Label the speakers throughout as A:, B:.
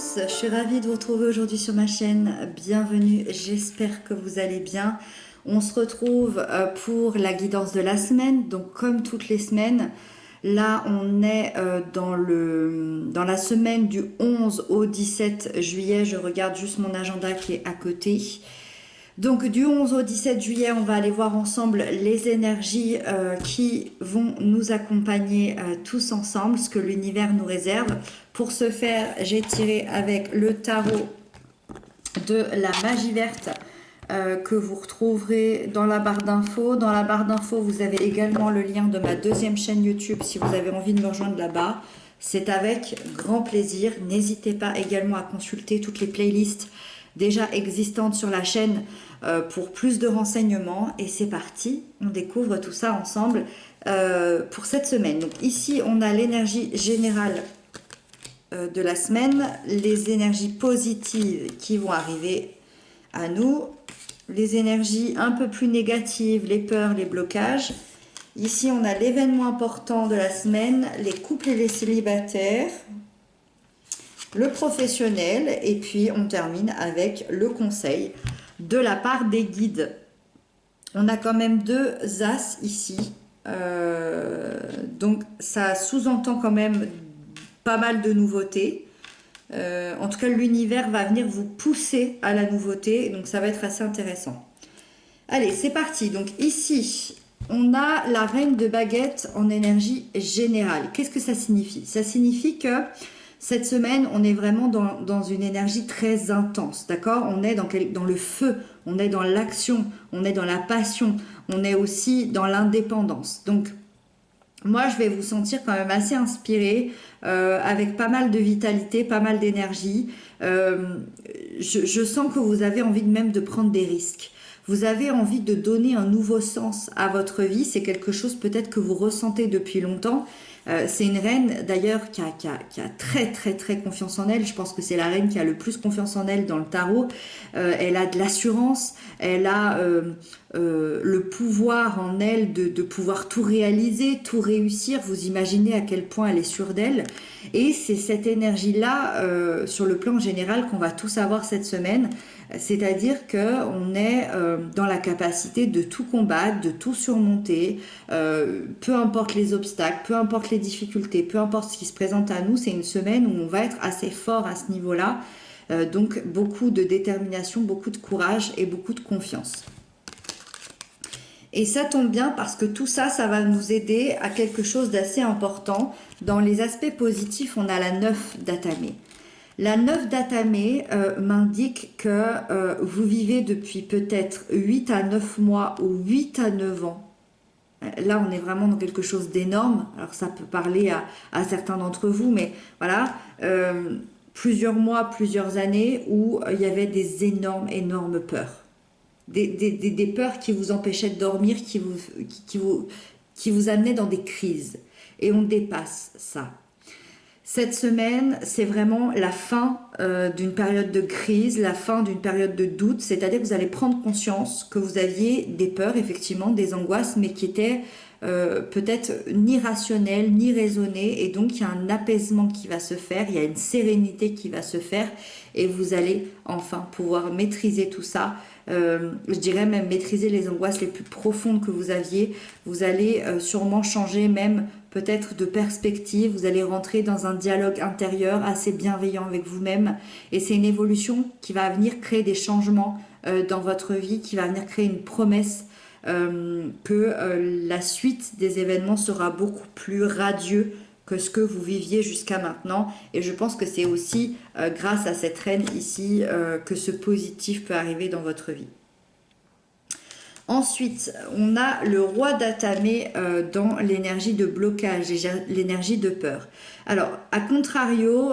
A: tous, je suis ravie de vous retrouver aujourd'hui sur ma chaîne. Bienvenue, j'espère que vous allez bien. On se retrouve pour la guidance de la semaine. Donc comme toutes les semaines, là on est dans la semaine du 11 au 17 juillet. Je regarde juste mon agenda qui est à côté. Donc du 11 au 17 juillet, on va aller voir ensemble les énergies qui vont nous accompagner tous ensemble, ce que l'univers nous réserve. Pour ce faire, j'ai tiré avec le tarot de la magie verte que vous retrouverez dans la barre d'infos. Dans la barre d'infos, vous avez également le lien de ma deuxième chaîne YouTube si vous avez envie de me rejoindre là-bas. C'est avec grand plaisir. N'hésitez pas également à consulter toutes les playlists déjà existantes sur la chaîne pour plus de renseignements. Et c'est parti, on découvre tout ça ensemble pour cette semaine. Donc ici, on a l'énergie générale de la semaine, les énergies positives qui vont arriver à nous, les énergies un peu plus négatives, les peurs, les blocages. Ici, on a l'événement important de la semaine, les couples et les célibataires, le professionnel, et puis on termine avec le conseil de la part des guides. On a quand même deux as ici, donc ça sous-entend quand même pas mal de nouveautés. En tout cas, l'univers va venir vous pousser à la nouveauté, donc ça va être assez intéressant. Allez, c'est parti. Donc ici, on a la reine de baguette en énergie générale. Qu'est-ce que ça signifie? Ça signifie que cette semaine, on est vraiment dans une énergie très intense, d'accord? On est dans le feu, on est dans l'action, on est dans la passion, on est aussi dans l'indépendance. Donc, moi, je vais vous sentir quand même assez inspiré, avec pas mal de vitalité, pas mal d'énergie. Je sens que vous avez envie même de prendre des risques. Vous avez envie de donner un nouveau sens à votre vie. C'est quelque chose peut-être que vous ressentez depuis longtemps. C'est une reine d'ailleurs qui a très confiance en elle. Je pense que c'est la reine qui a le plus confiance en elle dans le tarot. Elle a de l'assurance, elle a le pouvoir en elle de pouvoir tout réaliser, tout réussir. Vous imaginez à quel point elle est sûre d'elle. Et c'est cette énergie-là, sur le plan général, qu'on va tous avoir cette semaine. C'est-à-dire qu'on est dans la capacité de tout combattre, de tout surmonter, peu importe les obstacles, peu importe les difficultés, peu importe ce qui se présente à nous. C'est une semaine où on va être assez fort à ce niveau-là. Donc beaucoup de détermination, beaucoup de courage et beaucoup de confiance. Et ça tombe bien parce que tout ça, ça va nous aider à quelque chose d'assez important. Dans les aspects positifs, on a la 9 d'Atamé. La 9 d'Atamé m'indique que vous vivez depuis peut-être 8 à 9 mois ou 8 à 9 ans. Là, on est vraiment dans quelque chose d'énorme. Alors, ça peut parler à certains d'entre vous, mais voilà, plusieurs mois, plusieurs années où il y avait des énormes peurs. Des peurs qui vous empêchaient de dormir, qui vous amenaient dans des crises. Et on dépasse ça. Cette semaine, c'est vraiment la fin d'une période de crise, la fin d'une période de doute, c'est-à-dire que vous allez prendre conscience que vous aviez des peurs, effectivement, des angoisses, mais qui étaient peut-être ni rationnelles, ni raisonnées, et donc il y a un apaisement qui va se faire, il y a une sérénité qui va se faire, et vous allez enfin pouvoir maîtriser tout ça. Je dirais même maîtriser les angoisses les plus profondes que vous aviez. Vous allez sûrement changer même peut-être de perspective, vous allez rentrer dans un dialogue intérieur assez bienveillant avec vous-même, et c'est une évolution qui va venir créer des changements dans votre vie, qui va venir créer une promesse que la suite des événements sera beaucoup plus radieux que ce que vous viviez jusqu'à maintenant. Et je pense que c'est aussi grâce à cette reine ici que ce positif peut arriver dans votre vie. Ensuite, on a le roi d'Atamé dans l'énergie de blocage, l'énergie de peur. Alors, à contrario,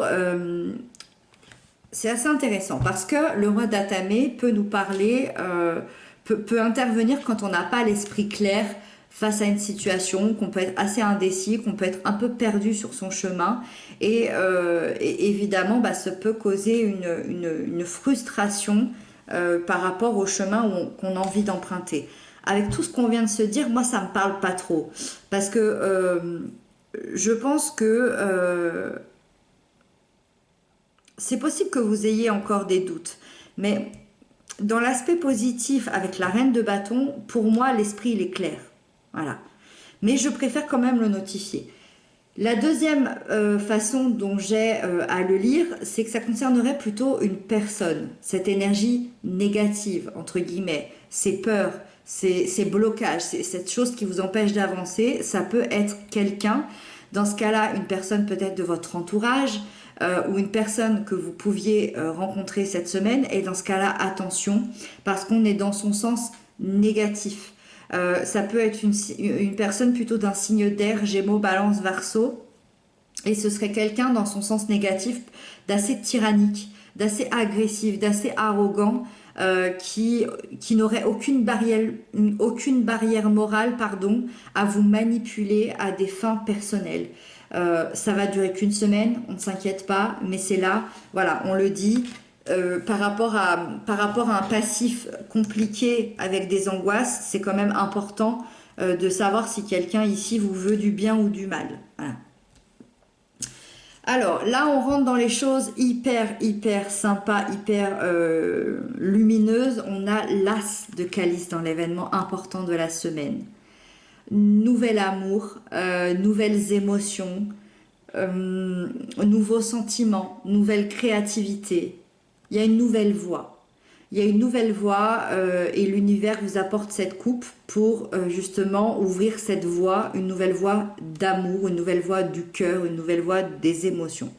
A: c'est assez intéressant parce que le roi d'Atamé peut nous parler, peut intervenir quand on n'a pas l'esprit clair face à une situation, qu'on peut être assez indécis, qu'on peut être un peu perdu sur son chemin. Et évidemment, ça peut causer une frustration par rapport au chemin qu'on a envie d'emprunter. Avec tout ce qu'on vient de se dire, moi ça me parle pas trop. Parce que je pense que c'est possible que vous ayez encore des doutes. Mais dans l'aspect positif avec la reine de bâton, pour moi, l'esprit, il est clair. Voilà. Mais je préfère quand même le notifier. La deuxième façon dont j'ai à le lire, c'est que ça concernerait plutôt une personne. Cette énergie négative, entre guillemets, ces peurs, ces blocages, cette chose qui vous empêche d'avancer, ça peut être quelqu'un. Dans ce cas-là, une personne peut-être de votre entourage ou une personne que vous pouviez rencontrer cette semaine. Et dans ce cas-là, attention, parce qu'on est dans son sens négatif. Ça peut être une personne plutôt d'un signe d'air, Gémeaux, Balance, Verseau, et ce serait quelqu'un dans son sens négatif d'assez tyrannique, d'assez agressif, d'assez arrogant, qui n'aurait aucune barrière morale, pardon, à vous manipuler à des fins personnelles. Ça va durer qu'une semaine, on ne s'inquiète pas, mais c'est là, voilà, on le dit. Par rapport à un passif compliqué avec des angoisses, c'est quand même important de savoir si quelqu'un ici vous veut du bien ou du mal. Voilà. Alors là, on rentre dans les choses hyper sympa, hyper lumineuses. On a l'As de Calice dans l'événement important de la semaine. Nouvel amour, nouvelles émotions, nouveaux sentiments, nouvelle créativité. Il y a une nouvelle voie. Il y a une nouvelle voie et l'univers vous apporte cette coupe pour justement ouvrir cette voie, une nouvelle voie d'amour, une nouvelle voie du cœur, une nouvelle voie des émotions.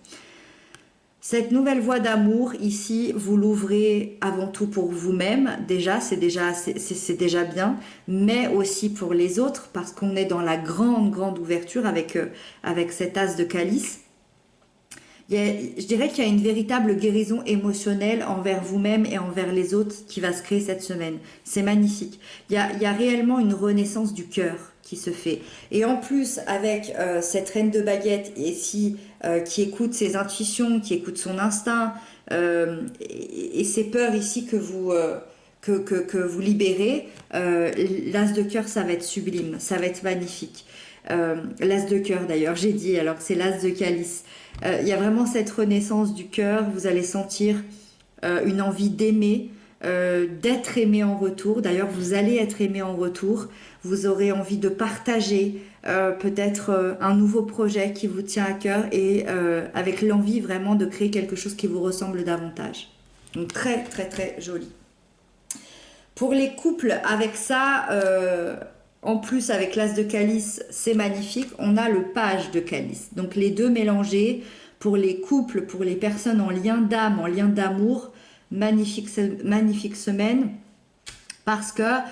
A: Cette nouvelle voie d'amour, ici, vous l'ouvrez avant tout pour vous-même, déjà, c'est déjà bien, mais aussi pour les autres, parce qu'on est dans la grande ouverture avec cet as de calice. Je dirais qu'il y a une véritable guérison émotionnelle envers vous-même et envers les autres qui va se créer cette semaine. C'est magnifique. Il y a réellement une renaissance du cœur qui se fait. Et en plus, avec cette reine de baguette ici, qui écoute ses intuitions, qui écoute son instinct, et ses peurs ici que vous libérez, l'as de cœur, ça va être sublime, ça va être magnifique. L'as de cœur d'ailleurs, j'ai dit, alors que c'est l'as de calice. Il y a vraiment cette renaissance du cœur, vous allez sentir une envie d'aimer, d'être aimé en retour. D'ailleurs, vous allez être aimé en retour. Vous aurez envie de partager peut-être un nouveau projet qui vous tient à cœur et avec l'envie vraiment de créer quelque chose qui vous ressemble davantage. Donc très joli. Pour les couples, avec ça, en plus avec l'as de calice, c'est magnifique. On a le page de calice. Donc les deux mélangés pour les couples, pour les personnes en lien d'âme, en lien d'amour. Magnifique semaine. Parce que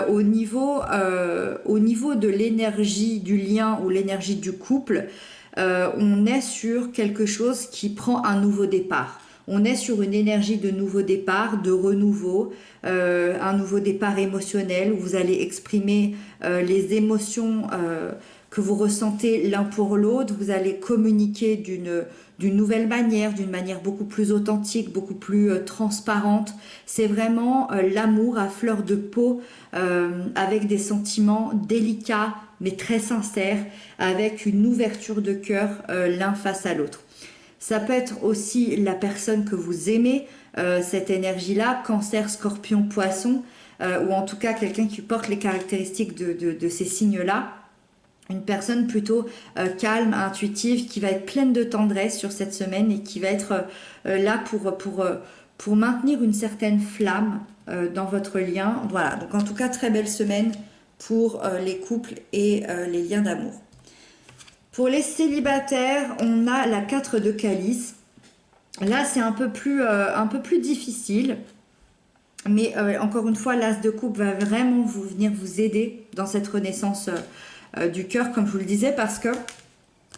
A: au niveau de l'énergie du lien ou l'énergie du couple, on est sur quelque chose qui prend un nouveau départ. On est sur une énergie de nouveau départ, de renouveau, un nouveau départ émotionnel où vous allez exprimer les émotions que vous ressentez l'un pour l'autre. Vous allez communiquer d'une nouvelle manière, d'une manière beaucoup plus authentique, beaucoup plus transparente. C'est vraiment l'amour à fleur de peau, avec des sentiments délicats mais très sincères, avec une ouverture de cœur l'un face à l'autre. Ça peut être aussi la personne que vous aimez, cette énergie-là, Cancer, Scorpion, Poisson, ou en tout cas quelqu'un qui porte les caractéristiques de ces signes-là. Une personne plutôt calme, intuitive, qui va être pleine de tendresse sur cette semaine et qui va être là pour maintenir une certaine flamme dans votre lien. Voilà, donc en tout cas, très belle semaine pour les couples et les liens d'amour. Pour les célibataires, on a la 4 de calice. Là, c'est un peu plus difficile. Mais encore une fois, l'as de coupe va vraiment venir vous aider dans cette renaissance du cœur, comme je vous le disais, parce que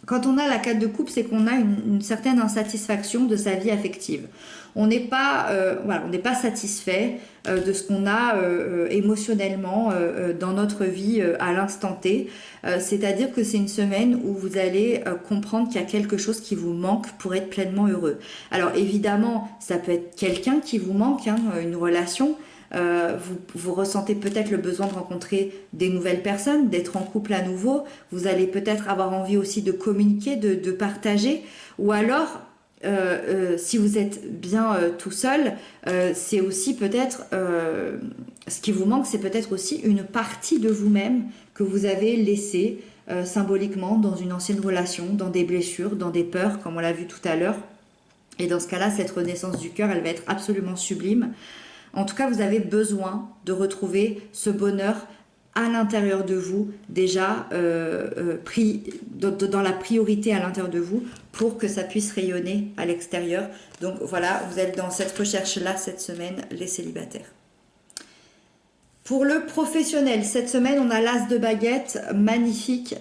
A: quand on a la 4 de coupe, c'est qu'on a une certaine insatisfaction de sa vie affective. On n'est pas satisfait de ce qu'on a émotionnellement dans notre vie à l'instant T. C'est-à-dire que c'est une semaine où vous allez comprendre qu'il y a quelque chose qui vous manque pour être pleinement heureux. Alors évidemment, ça peut être quelqu'un qui vous manque, une relation. Vous ressentez peut-être le besoin de rencontrer des nouvelles personnes, d'être en couple à nouveau. Vous allez peut-être avoir envie aussi de communiquer, de partager. Ou alors, si vous êtes bien tout seul, c'est aussi peut-être, ce qui vous manque, c'est peut-être aussi une partie de vous-même que vous avez laissée symboliquement dans une ancienne relation, dans des blessures, dans des peurs, comme on l'a vu tout à l'heure. Et dans ce cas-là, cette renaissance du cœur, elle va être absolument sublime. En tout cas, vous avez besoin de retrouver ce bonheur à l'intérieur de vous, déjà dans la priorité à l'intérieur de vous, pour que ça puisse rayonner à l'extérieur. Donc voilà, vous êtes dans cette recherche-là cette semaine, les célibataires. Pour le professionnel, cette semaine, on a l'as de baguette, magnifique.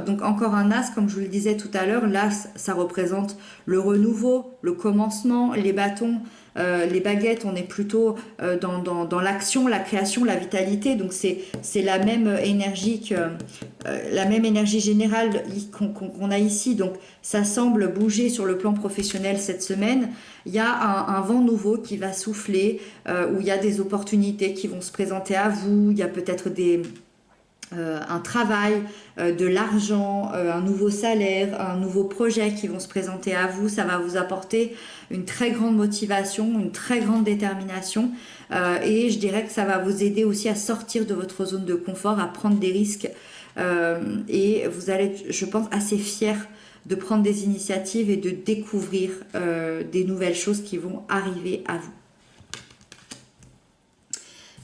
A: Donc encore un as, comme je vous le disais tout à l'heure. L'as, ça représente le renouveau, le commencement, les bâtons. Les baguettes, on est plutôt dans l'action, la création, la vitalité. Donc c'est la même énergie la même énergie générale qu'on a ici. Donc ça semble bouger sur le plan professionnel cette semaine. Il y a un vent nouveau qui va souffler, où il y a des opportunités qui vont se présenter à vous. Il y a peut-être un travail, de l'argent, un nouveau salaire, un nouveau projet qui vont se présenter à vous. Ça va vous apporter une très grande motivation, une très grande détermination, et je dirais que ça va vous aider aussi à sortir de votre zone de confort, à prendre des risques, et vous allez être, je pense, assez fiers de prendre des initiatives et de découvrir des nouvelles choses qui vont arriver à vous.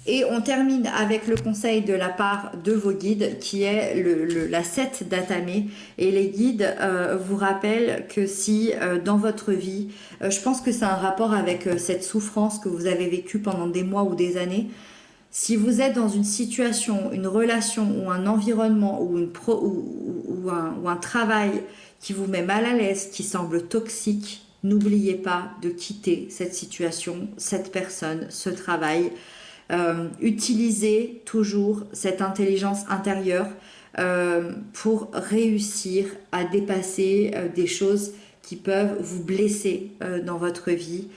A: Et on termine avec le conseil de la part de vos guides qui est la 7 d'Atamé. Et les guides vous rappellent que si dans votre vie, je pense que c'est un rapport avec cette souffrance que vous avez vécue pendant des mois ou des années. Si vous êtes dans une situation, une relation ou un environnement ou un travail qui vous met mal à l'aise, qui semble toxique, n'oubliez pas de quitter cette situation, cette personne, ce travail. Utilisez toujours cette intelligence intérieure pour réussir à dépasser des choses qui peuvent vous blesser dans votre vie.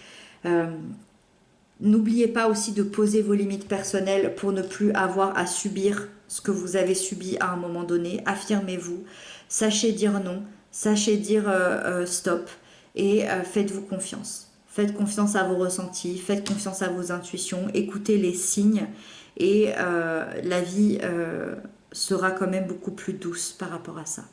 A: N'oubliez pas aussi de poser vos limites personnelles pour ne plus avoir à subir ce que vous avez subi à un moment donné. Affirmez-vous, sachez dire non, sachez dire stop et faites-vous confiance. Faites confiance à vos ressentis, faites confiance à vos intuitions, écoutez les signes et la vie sera quand même beaucoup plus douce par rapport à ça.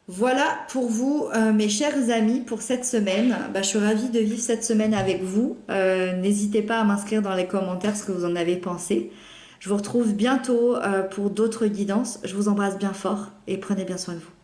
A: Voilà pour vous, mes chers amis, pour cette semaine. Je suis ravie de vivre cette semaine avec vous. N'hésitez pas à m'inscrire dans les commentaires ce que vous en avez pensé. Je vous retrouve bientôt pour d'autres guidances. Je vous embrasse bien fort et prenez bien soin de vous.